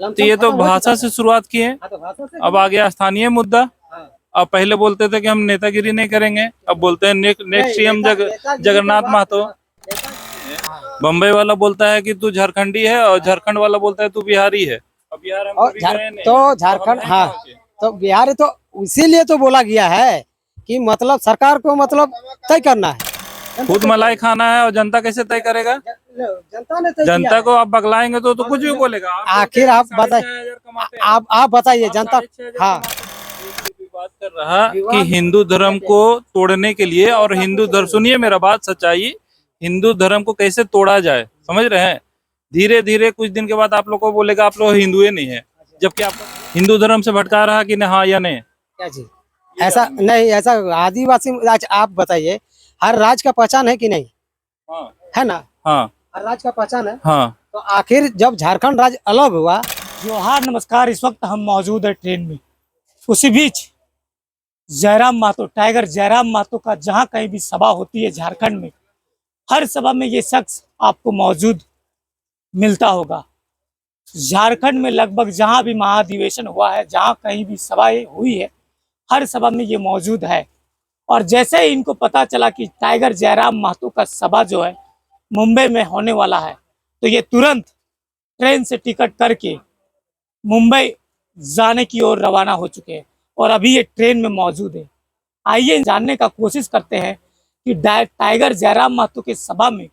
तो ये तो भाषा से शुरुआत किए, अब आ गया स्थानीय मुद्दा। अब पहले बोलते थे कि हम नेतागिरी नहीं करेंगे, अब बोलते हैं नेक्स्ट सीएम जगन्नाथ महतो। बम्बई वाला बोलता है कि तू झारखंडी है और झारखंड वाला बोलता है तू बिहारी है। अब बिहार हम कभी गए नहीं, तो झारखंड, हाँ, तो बिहार तो इसीलिए तो बोला गया है कि मतलब सरकार को मतलब तय करना है। खुद मलाई खाना है और जनता कैसे तय करेगा? जनता ने तय जनता को आप बगलाएंगे तो कुछ भी बोलेगा। आखिर आप बताइए, आप बताइए जनता। हाँ, बात कर रहा कि हिंदू धर्म को तोड़ने के लिए, और हिंदू धर्म, सुनिए मेरा बात, सच्चाई, हिंदू धर्म को कैसे तोड़ा जाए, समझ रहे हैं? धीरे धीरे कुछ दिन के बाद आप लोग को बोलेगा आप लोग हिंदू नहीं है, जबकि आप हिंदू धर्म से भटका रहा कि हाँ या नहीं? क्या जी, ऐसा नहीं, ऐसा आदिवासी राज आप बताइए, हर राज्य का पहचान है कि नहीं? हाँ, है ना? हाँ, हर राज्य का पहचान है। हाँ। तो आखिर जब झारखंड राज्य अलग हुआ। जोहार, नमस्कार। इस वक्त हम मौजूद है ट्रेन में, उसी बीच जयराम महतो, टाइगर जयराम महतो का जहां कहीं भी सभा होती है झारखंड में, हर सभा में ये शख्स आपको मौजूद मिलता होगा। झारखंड में लगभग जहां भी महाधिवेशन हुआ है, जहां कहीं भी सभाएं हुई है, हर सभा में ये मौजूद है। और जैसे ही इनको पता चला कि टाइगर जयराम महतो का सभा जो है मुंबई में होने वाला है, तो ये तुरंत ट्रेन से टिकट करके मुंबई जाने की ओर रवाना हो चुके हैं और अभी ये ट्रेन में मौजूद है। आइए जानने का कोशिश करते हैं कि टाइगर जयराम महतो के सभा में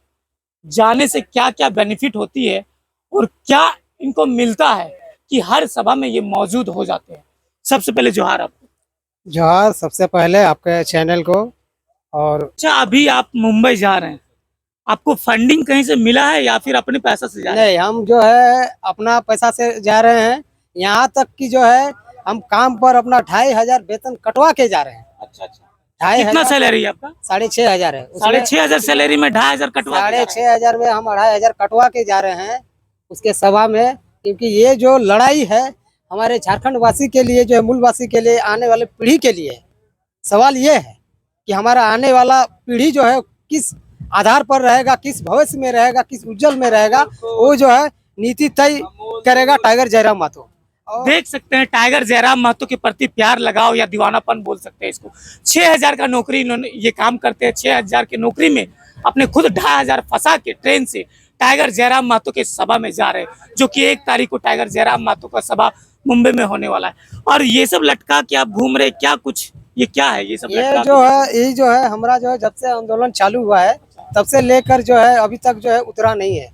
जाने से क्या क्या बेनिफिट होती है और क्या इनको मिलता है कि हर सभा में ये मौजूद हो जाते हैं। सबसे पहले जोहार आपको। जोहार, सबसे पहले आपके चैनल को। और अच्छा, अभी आप मुंबई जा रहे हैं, आपको फंडिंग कहीं से मिला है या फिर अपने पैसा से जा रहे हैं? नहीं, हम जो है अपना पैसा से जा रहे हैं। यहाँ तक कि जो है हम काम पर अपना 2500 वेतन कटवा के जा रहे हैं। अच्छा अच्छा। 2500 कितना सैलरी है आपका? 6500 है। 6500 सैलरी में 2500 कटवा? 6500 में हम 2500 कटवा के जा रहे हैं उसके सभा में, क्योंकि ये जो लड़ाई है हमारे झारखंड वासी के लिए, जो है मूलवासी के लिए, आने वाले पीढ़ी के लिए। सवाल ये है कि हमारा आने वाला पीढ़ी जो है किस आधार पर रहेगा, किस भविष्य में रहेगा, किस उज्जवल में रहेगा, वो जो है नीति तय करेगा टाइगर जयराम महतो। देख सकते हैं टाइगर जयराम महतो के प्रति प्यार लगाओ या दीवानापन बोल सकते हैं इसको। 6000 का नौकरी इन्होंने ये काम करते हैं, 6000 की नौकरी में अपने खुद 2500 फंसा के ट्रेन से टाइगर जयराम महतो के सभा में जा रहे हैं, जो कि 1 तारीख को टाइगर जयराम महतो का सभा मुंबई में होने वाला है। और ये सब लटका के आप घूम रहे, क्या कुछ ये क्या है ये सब? ये जो है हमारा जो है जब से आंदोलन चालू हुआ है तब से लेकर जो है अभी तक जो है उतरा नहीं है।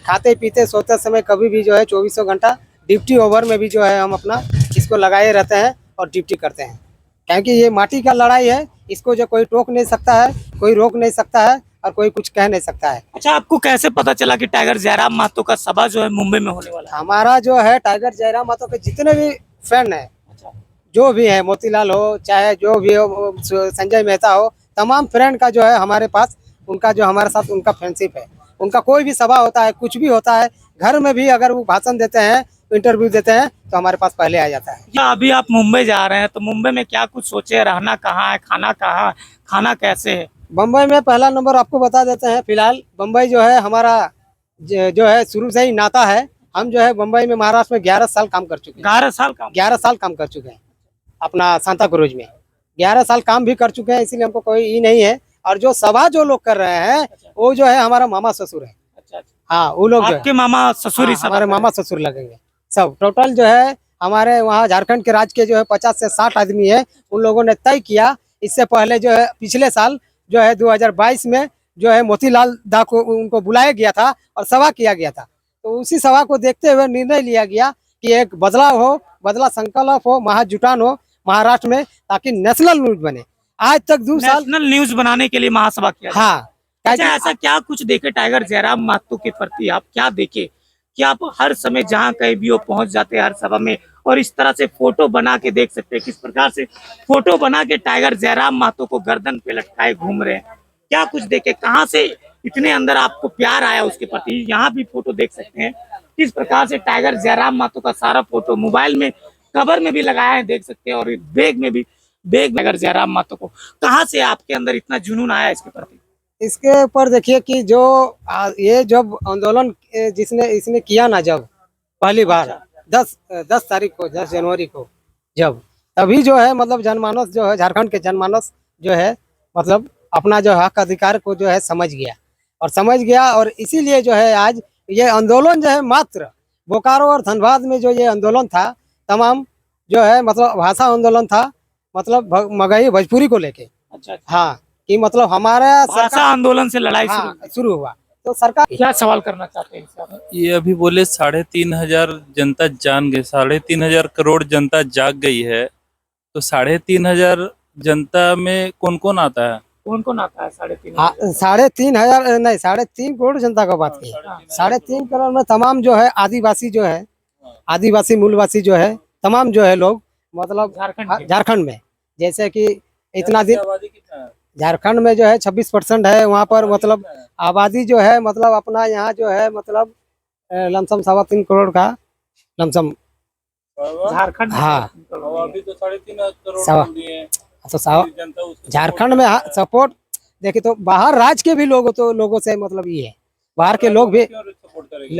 खाते पीते सोते समय कभी भी जो है 24 घंटा ड्यूटी ओवर में भी जो है हम अपना इसको लगाए रहते हैं और ड्यूटी करते हैं, क्योंकि ये माटी का लड़ाई है। इसको जो कोई टोक नहीं सकता है, कोई रोक नहीं सकता है और कोई कुछ कह नहीं सकता है। अच्छा, आपको कैसे पता चला कि टाइगर जयराम महतो का सभा जो है मुंबई में होने वाला है? हमारा जो है टाइगर जयराम महतो के जितने भी फ्रेंड है, जो भी है, मोतीलाल हो चाहे जो भी हो, संजय मेहता हो, तमाम फ्रेंड का जो है हमारे पास, उनका जो हमारे साथ उनका फ्रेंडशिप है। उनका कोई भी सभा होता है, कुछ भी होता है, घर में भी अगर वो भाषण देते हैं, इंटरव्यू देते हैं, तो हमारे पास पहले आ जाता है। या अभी आप मुंबई जा रहे हैं, तो मुंबई में क्या कुछ सोचे? रहना कहाँ है, खाना कहाँ, खाना कैसे है? बम्बई में पहला नंबर आपको बता देते हैं। फिलहाल बम्बई जो है हमारा जो है शुरू से ही नाता है। हम जो है बम्बई में, महाराष्ट्र में 11 साल काम कर चुके हैं। 11 साल काम? 11 साल काम कर चुके हैं अपना सांता क्रूज में। 11 साल काम भी कर चुके हैं, इसीलिए हमको कोई ई नहीं है। और जो सभा जो लोग कर रहे हैं वो जो है हमारा मामा ससुर है। अच्छा, हाँ, वो लोग आपके मामा ससुर? हाँ, हमारे मामा ससुर लगेंगे सब। टोटल जो है हमारे वहाँ झारखंड के राज्य के जो है 50 से 60 आदमी है। उन लोगों ने तय किया। इससे पहले जो है पिछले साल जो है 2022 में जो है मोतीलाल दा को उनको बुलाया गया था और सभा किया गया था। तो उसी सभा को देखते हुए निर्णय लिया गया कि एक बदलाव हो, बदला संकल्प हो, महाजुटान हो महाराष्ट्र में, ताकि नेशनल न्यूज बने। आज तक 2 साल नेशनल न्यूज बनाने के लिए महासभा किया। हाँ। अच्छा, ऐसा क्या कुछ देखे टाइगर जयराम महतो के प्रति? आप क्या देखे कि आप हर समय जहाँ कहीं भी वो पहुंच जाते हैं हर सभा में, और इस तरह से फोटो बना के देख सकते हैं किस प्रकार से फोटो बना के टाइगर जयराम महतो को गर्दन पे लटकाए घूम रहे हैं? क्या कुछ देखे, कहाँ से इतने अंदर आपको प्यार आया उसके प्रति? यहाँ भी फोटो देख सकते हैं किस प्रकार से टाइगर जयराम महतो का सारा फोटो मोबाइल में कवर में भी लगाया है, देख सकते हैं, और बैग में भी, बैग टाइगर जयराम महतो को। कहाँ से आपके अंदर इतना जुनून आया इसके प्रति? इसके ऊपर देखिए कि जो ये जब आंदोलन इसने किया ना, जब पहली बार, 10 तारीख को, 10 जनवरी को, जब तभी जो है मतलब जनमानस जो है, झारखंड के जनमानस जो है मतलब अपना जो हक अधिकार को जो है समझ गया और इसीलिए जो है आज ये आंदोलन जो है मात्र बोकारो और धनबाद में जो ये आंदोलन था, तमाम जो है मतलब भाषा आंदोलन था, मतलब मगही भोजपुरी को लेके। अच्छा, हाँ, कि मतलब हमारा भाषा आंदोलन से लड़ाई हाँ, शुरू शुरू हुआ तो सरकार क्या सवाल करना चाहते हैं इससे आप? ये अभी बोले 3,500 जनता जान गए, 3,500 करोड़ जनता जाग गई है, तो 3,500 जनता में कौन कौन आता है? कौन कौन आता है 3.5? हाँ, 3,500 नहीं, 3.5 करोड़ जनता का बात की। 3.5 करोड़ में तमाम जो है आदिवासी जो है, आदिवासी मूलवासी जो है, तमाम जो है लोग मतलब झारखंड में, जैसे कि इतना दिन आबादी कितना है? झारखंड में जो है 26% है वहाँ पर, मतलब आबादी जो है मतलब अपना यहाँ जो है मतलब लमसम 3.25 करोड़ का लमसम। झारखंड में हाँ। अभी तो 3.5 करोड़ सवा- बोल दिए हैं। तो जनता उसको झारखंड में सपोर्ट देखिए तो बाहर राज्य के भी लोगों से मतलब ये है, बाहर के लोग भी क्यों सपोर्ट करेंगे?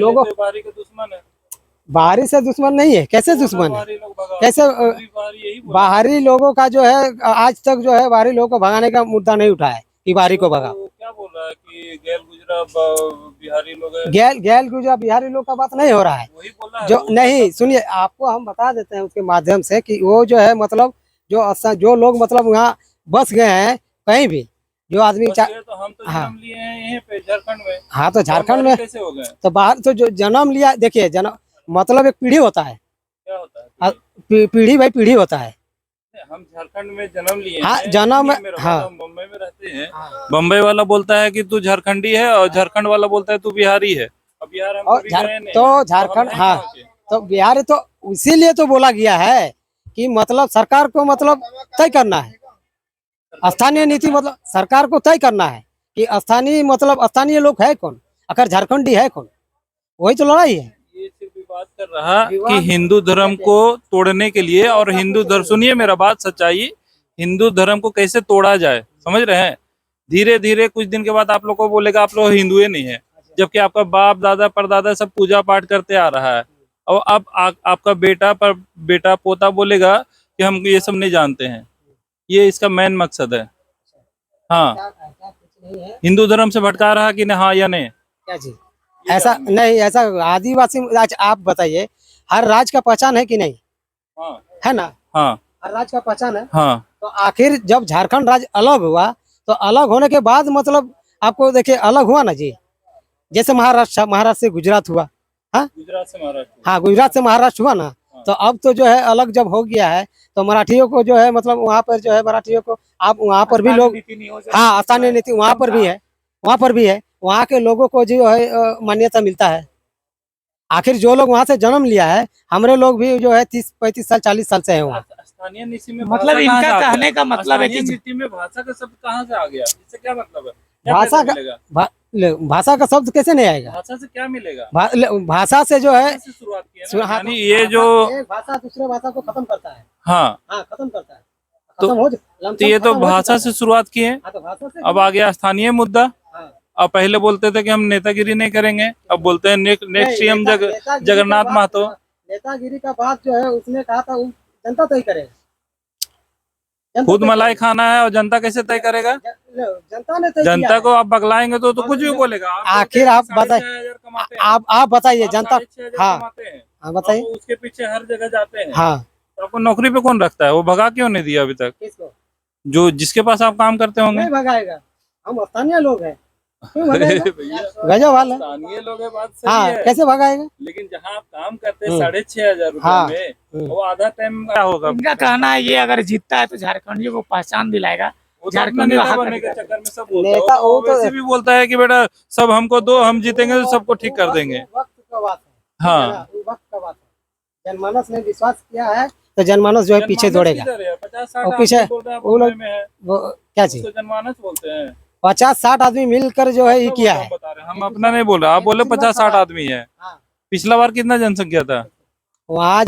लोगों तो बाहरी के दुश्मन है। बाहरी से दुश्मन नहीं है, कैसे दुश्मन है, बाहरी लोग भगा, कैसे बाहरी यही बोला। बाहरी लोगों का जो है आज तक जो है बाहरी लोगों को भगाने का मुद्दा नहीं उठा है कि बाहरी को भगा। तो क्या बोल रहा है कि गैल गुजरा बिहारी लोग है? गैल गुजरा बिहारी लोग का बात नहीं हो रहा है, वही बोला है जो वो। नहीं सुनिए आपको हम बता देते हैं उसके माध्यम से कि वो जो है मतलब जो लोग मतलब वहाँ बस गए हैं कहीं भी, जो आदमी बस ये तो हम तो हाँ। जन्म लिए हैं यहीं पे झारखंड में। हाँ तो झारखंड बाहरी में कैसे हो गए? तो बाहर तो जो जन्म लिया, देखिए जन्म मतलब एक पीढ़ी होता है, क्या होता है? पीढ़ी बाई पीढ़ी होता है। हम झारखंड में जन्म लिए हाँ, हैं, जन्म इन्हीं में रहो, हाँ। हम बम्बई में रहते हैं। बम्बई वाला बोलता है कि तू झारखंडी है और झारखंड वाला बोलता है तू बिहारी है। अब बिहार हम और कभी गए नहीं तो हैं, झारखंड हम हैं हाँ, कहाँ के? तो बिहार तो इसीलिए तो बोला गया है कि मतलब सरकार को मतलब तय करना है, स्थानीय नीति मतलब सरकार को तय करना है कि स्थानीय मतलब स्थानीय लोग है कौन, अगर झारखंडी है कौन, वही तो लड़ाई है। ये सिर्फ विवाद कर रहा कि हिंदू धर्म को तोड़ने के लिए, और हिंदू धर्म, सुनिए मेरा बात सच्चाई, हिंदू धर्म को कैसे तोड़ा जाए, समझ रहे हैं? धीरे धीरे कुछ दिन के बाद आप लोग को बोलेगा आप लोग हिंदुए नहीं है, जबकि आपका बाप दादा परदादा सब पूजा पाठ करते आ रहा है। और अब आपका बेटा पोता बोलेगा कि हम ये सब नहीं जानते हैं। ये इसका मेन मकसद है। हाँ, हिंदू धर्म से भटका रहा कि नहीं, हाँ या नहीं? क्या चीज ऐसा नहीं, ऐसा आदिवासी आज आप बताइए, हर राज्य का पहचान है कि नहीं, हाँ है ना, हाँ हर राज्य का पहचान है। हाँ। तो आखिर जब झारखंड राज्य अलग हुआ तो अलग होने के बाद मतलब आपको देखिए अलग हुआ ना जी, जैसे महाराष्ट्र से गुजरात हुआ, हाँ गुजरात से महाराष्ट्र। हाँ, गुजरात से महाराष्ट्र हुआ ना, तो अब तो जो है अलग जब हो गया है तो मराठियों को जो है मतलब वहाँ पर जो है मराठियों को आप वहाँ पर भी लोग, हाँ स्थानीय नीति वहाँ पर भी है, वहाँ के लोगों को जो है मान्यता मिलता है। आखिर जो लोग वहाँ से जन्म लिया है, हमारे लोग भी जो है 30-35 साल 40 साल से है वहाँ। स्थानीय नीति में मतलब भाषा कहाँ से इनका आ गया? कहने का मतलब है कि स्थानीय नीति में भाषा का शब्द कहाँ से आ गया? इससे क्या मतलब है? क्या भाषा फायदा का मिलेगा? भाषा का शब्द कैसे नहीं आएगा, भाषा से क्या मिलेगा? भाषा से जो है भाषा से शुरुआत की है ना? हाँ, यानी ये जो एक भाषा दूसरे भाषा को खत्म करता है, हाँ, हाँ खत्म करता है, तो- खत्म हो तो ये तो भाषा से शुरुआत की है। हाँ, तो भाषा से अब आ गया स्थानीय मुद्दा। हाँ। अब पहले बोलते थे कि हम नेतागिरी नहीं करेंगे, अब बोलते हैं नेक्स्ट सीएम नेतागिरी जगन्नाथ का बात- महतो। नेतागिरी का बात जो है उसने कहा था जनता तय करेगा, जनता खुद तय मलाई करेगा। खाना है और जनता कैसे तय करेगा? जनता ने तय किया जनता है। को आप बगलाएंगे तो कुछ भी बोलेगा। आखिर आप आप बताइए जनता, हाँ हाँ बताइए, उसके पीछे हर जगह जाते हैं। हाँ तो आपको नौकरी पे कौन रखता है? वो भगा क्यों नहीं दिया अभी तक? किसको जो जिसके पास आप काम करते होंगे। नहीं भगाएगा, हम स्थानीय लोग हैं, क्यों भगाएगा? भैया, गजब वाला, स्थानीय लोग है, बात सही हाँ है, कैसे भगाएगा? लेकिन जहाँ आप काम करते हैं हम्म। 6,500 हाँ, रुपए में, वो आधा टाइम क्या होगा? इनका कहना है ये अगर जीतता है तो झारखंडियों को पहचान दिलाएगा। वो तो अपना झारखंड नेता हक बनने के अधिकार। चक्कर में सब बोलता है। नेता वो तो वैसे भी बोलता है कि बेटा सब हमको दो, हम जीतेंगे तो सबको ठीक कर देंगे। वक्त का बात है, हाँ। है ना? वो वक्त का बात है, जनमानस ने विश्वास किया है तो जनमानस जो है पीछे दौड़ेगा। 50-60 और पीछे वो लोग वो क्या चीज जनमानस बोलते हैं। 50-60 आदमी मिलकर जो है ये किया है। बता रहे हैं, हम अपना नहीं बोल रहे, आप बोले 50-60 आदमी है। हाँ। पिछला बार कितना जनसंख्या था? वहाँ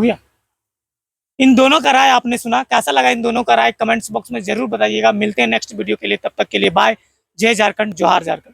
इन दोनों का राय आपने सुना, कैसा लगा इन दोनों का राय कमेंट्स बॉक्स में जरूर बताइएगा। मिलते हैं नेक्स्ट वीडियो के लिए, तब तक के लिए बाय। जय झारखंड, जोहार झारखंड।